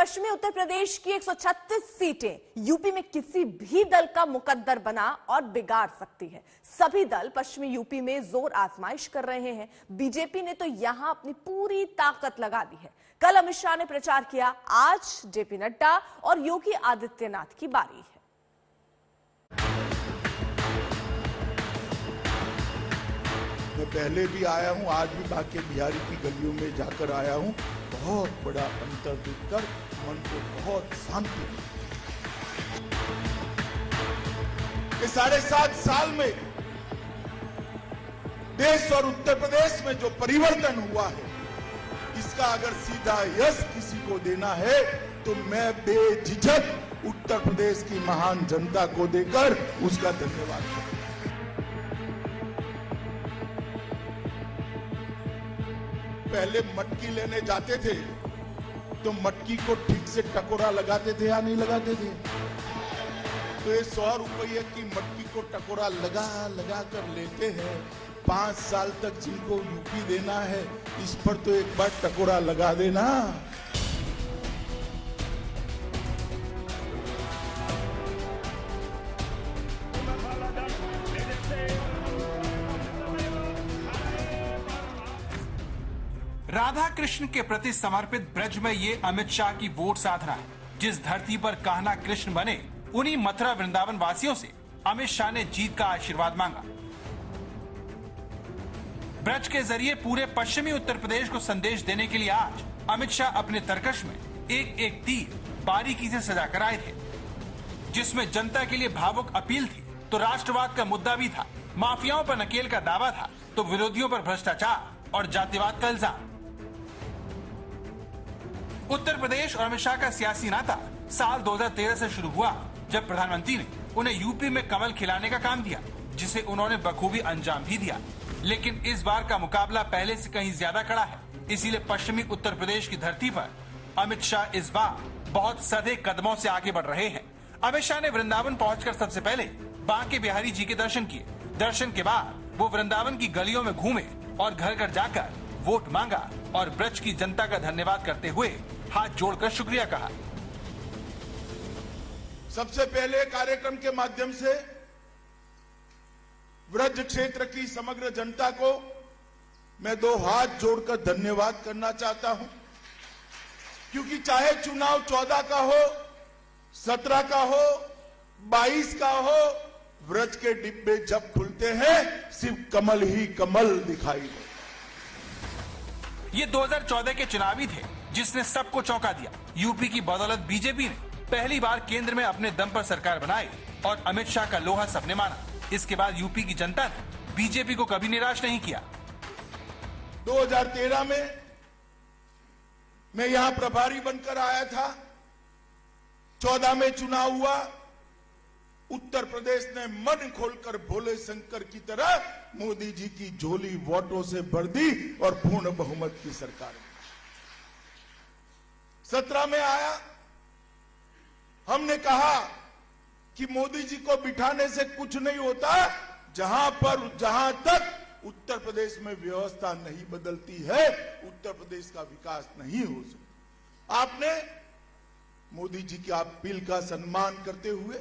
पश्चिमी उत्तर प्रदेश की 136 सीटें यूपी में किसी भी दल का मुकद्दर बना और बिगाड़ सकती है। सभी दल पश्चिमी यूपी में जोर आजमाइश कर रहे हैं। बीजेपी ने तो यहां अपनी पूरी ताकत लगा दी है। कल अमित शाह ने प्रचार किया, आज जेपी नड्डा और योगी आदित्यनाथ की बारी है। मैं पहले भी आया हूं, आज भी बांके बिहारी की गलियों में जाकर आया हूं। बहुत बड़ा अंतर देखकर मन को बहुत शांति मिली। ये 7.5 साल में देश और उत्तर प्रदेश में जो परिवर्तन हुआ है, इसका अगर सीधा यश किसी को देना है तो मैं बेझिझक उत्तर प्रदेश की महान जनता को देकर उसका धन्यवाद करता हूं। पहले मटकी लेने जाते थे तो मटकी को ठीक से टकोरा लगाते थे या नहीं लगाते थे? तो ये 100 रुपये की मटकी को टकोरा लगा कर लेते हैं। 5 साल तक जिनको यूपी देना है, इस पर तो एक बार टकोरा लगा देना। राधा कृष्ण के प्रति समर्पित ब्रज में ये अमित शाह की वोट साधना है। जिस धरती पर कान्हा कृष्ण बने, उन्हीं मथुरा वृंदावन वासियों से अमित शाह ने जीत का आशीर्वाद मांगा। ब्रज के जरिए पूरे पश्चिमी उत्तर प्रदेश को संदेश देने के लिए आज अमित शाह अपने तरकश में एक एक तीर बारीकी से सजा कर आए थे, जिसमें जनता के लिए भावुक अपील थी तो राष्ट्रवाद का मुद्दा भी था, माफियाओं पर नकेल का दावा था तो विरोधियों पर भ्रष्टाचार और जातिवाद का इल्जाम। उत्तर प्रदेश और अमित शाह का सियासी नाता साल 2013 से शुरू हुआ, जब प्रधानमंत्री ने उन्हें यूपी में कमल खिलाने का काम दिया, जिसे उन्होंने बखूबी अंजाम भी दिया। लेकिन इस बार का मुकाबला पहले से कहीं ज्यादा कड़ा है, इसीलिए पश्चिमी उत्तर प्रदेश की धरती पर अमित शाह इस बार बहुत सधे कदमों से आगे बढ़ रहे हैं। अमित शाह ने वृंदावन पहुंचकर सबसे पहले बांके बिहारी जी के दर्शन किए। दर्शन के बाद वो वृंदावन की गलियों में घूमे और घर घर जाकर वोट मांगा और ब्रज की जनता का धन्यवाद करते हुए हाथ जोड़कर शुक्रिया कहा। सबसे पहले कार्यक्रम के माध्यम से ब्रज क्षेत्र की समग्र जनता को मैं 2 हाथ जोड़कर धन्यवाद करना चाहता हूं, क्योंकि चाहे चुनाव 14 का हो, 17 का हो, 22 का हो, ब्रज के डिब्बे जब खुलते हैं सिर्फ कमल ही कमल दिखाई दे। ये 2014 के चुनावी थे, जिसने सबको चौंका दिया। यूपी की बदौलत बीजेपी ने पहली बार केंद्र में अपने दम पर सरकार बनाई और अमित शाह का लोहा सबने माना। इसके बाद यूपी की जनता ने बीजेपी को कभी निराश नहीं किया। 2013 में मैं यहां प्रभारी बनकर आया था। 14 में चुनाव हुआ। उत्तर प्रदेश ने मन खोलकर भोले शंकर की तरह मोदी जी की झोली वोटों से भर दी और पूर्ण बहुमत की सरकार। 17 में आया, हमने कहा कि मोदी जी को बिठाने से कुछ नहीं होता, जहां तक उत्तर प्रदेश में व्यवस्था नहीं बदलती है, उत्तर प्रदेश का विकास नहीं हो सकता। आपने मोदी जी की अपील का सम्मान करते हुए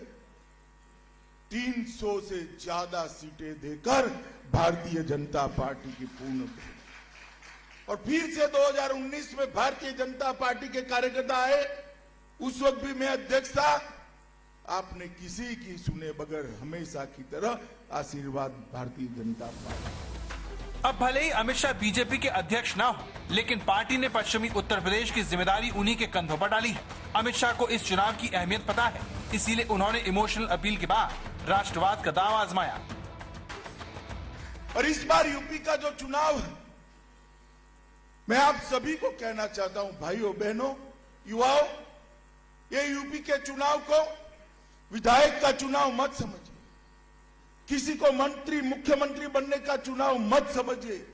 300 से ज्यादा सीटें देकर भारतीय जनता पार्टी की पूर्ण बहुमत। और फिर से 2019 में भारतीय जनता पार्टी के कार्यकर्ता आए। उस वक्त भी मैं अध्यक्ष था। आपने किसी की सुने बगैर हमेशा की तरह आशीर्वाद भारतीय जनता पार्टी। अब भले ही अमित शाह बीजेपी के अध्यक्ष ना हो, लेकिन पार्टी ने पश्चिमी उत्तर प्रदेश की जिम्मेदारी उन्हीं के कंधों पर डाली है। अमित शाह को इस चुनाव की अहमियत पता है, इसीलिए उन्होंने इमोशनल अपील के बाद राष्ट्रवाद का दांव आजमाया। और इस बार यूपी का जो चुनाव है, मैं आप सभी को कहना चाहता हूं, भाइयों बहनों, युवाओं, ये यूपी के चुनाव को विधायक का चुनाव मत समझिए, किसी को मंत्री मुख्यमंत्री बनने का चुनाव मत समझिए।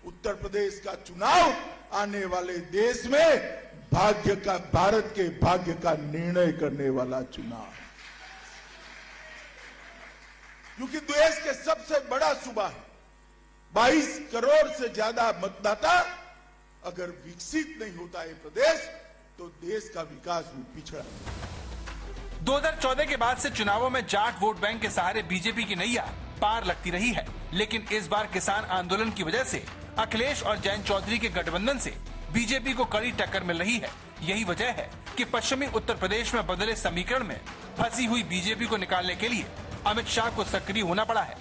उत्तर प्रदेश का चुनाव आने वाले देश में भारत के भाग्य का निर्णय करने वाला चुनाव, क्योंकि देश के सबसे बड़ा सूबा है। 22 करोड़ से ज्यादा मतदाता अगर विकसित नहीं होता है प्रदेश, तो देश का विकास भी पिछड़ा। 2014 के बाद से चुनावों में जाट वोट बैंक के सहारे बीजेपी की नैया पार लगती रही है, लेकिन इस बार किसान आंदोलन की वजह से अखिलेश और जयंत चौधरी के गठबंधन से बीजेपी को कड़ी टक्कर मिल रही है। यही वजह है कि पश्चिमी उत्तर प्रदेश में बदले समीकरण में फंसी हुई बीजेपी को निकालने के लिए अमित शाह को सक्रिय होना पड़ा है।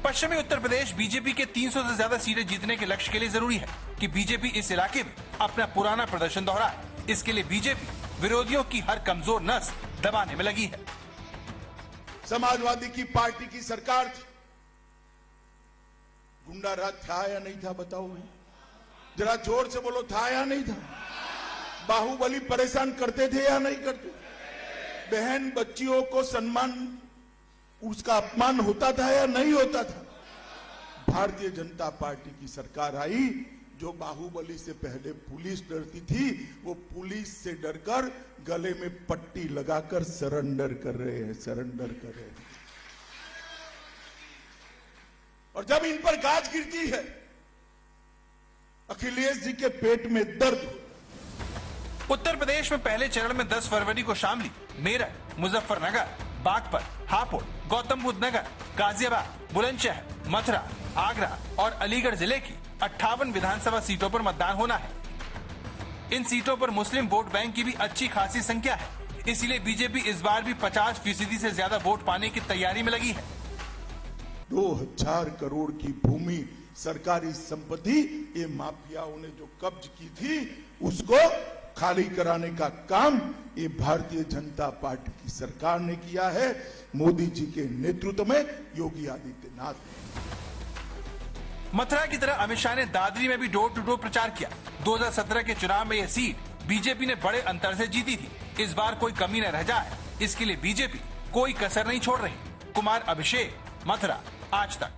पश्चिमी उत्तर प्रदेश बीजेपी के 300 से ज्यादा सीटें जीतने के लक्ष्य के लिए जरूरी है कि बीजेपी इस इलाके में अपना पुराना प्रदर्शन दोहराए। इसके लिए बीजेपी विरोधियों की हर कमजोर नस दबाने में लगी है। समाजवादी की पार्टी की सरकार थी, गुंडा राज था या नहीं था बताओ भाई, जरा जोर से बोलो, था या नहीं था? बाहुबली परेशान करते थे या नहीं करते? बहन बच्चियों को सम्मान, उसका अपमान होता था या नहीं होता था? भारतीय जनता पार्टी की सरकार आई, जो बाहुबली से पहले पुलिस डरती थी, वो पुलिस से डरकर गले में पट्टी लगाकर सरेंडर कर रहे हैं, सरेंडर कर रहे हैं। और जब इन पर गाज गिरती है, अखिलेश जी के पेट में दर्द। उत्तर प्रदेश में पहले चरण में 10 फरवरी को शामली, मेरठ, मुजफ्फरनगर, बागपत, हापुड़, गौतम बुद्ध नगर, गाजियाबाद, बुलंदशहर, मथुरा, आगरा और अलीगढ़ जिले की 58 विधानसभा सीटों पर मतदान होना है। इन सीटों पर मुस्लिम वोट बैंक की भी अच्छी खासी संख्या है, इसीलिए बीजेपी इस बार भी 50% से ज्यादा वोट पाने की तैयारी में लगी है। 2000 करोड़ की भूमि, सरकारी संपत्ति, ये माफियाओं ने जो कब्ज की थी, उसको खाली कराने का काम ये भारतीय जनता पार्टी की सरकार ने किया है, मोदी जी के नेतृत्व में, योगी आदित्यनाथ ने। मथुरा की तरह अमित शाह ने दादरी में भी डोर टू डोर प्रचार किया। 2017 के चुनाव में यह सीट बीजेपी ने बड़े अंतर से जीती थी। इस बार कोई कमी न रह जाए, इसके लिए बीजेपी कोई कसर नहीं छोड़ रही। कुमार अभिषेक, मथुरा, आज तक।